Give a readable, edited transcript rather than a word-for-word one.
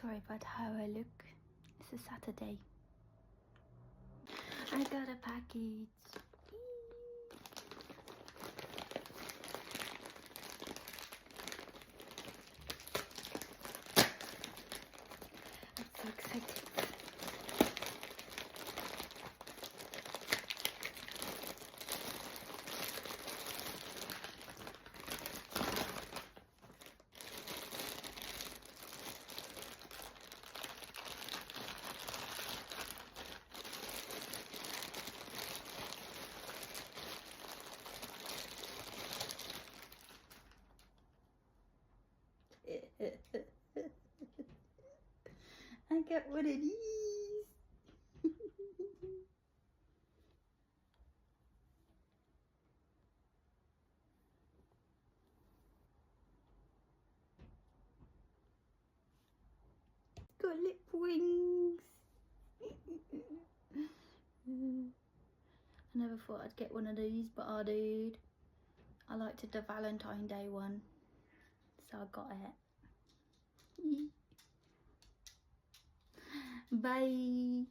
sorry about how I look. It's a Saturday. I got a package. I'm so excited. I got one of these. Got lip wings. I never thought I'd get one of these, but I did. I liked the Valentine Day one, so I got it. Bye.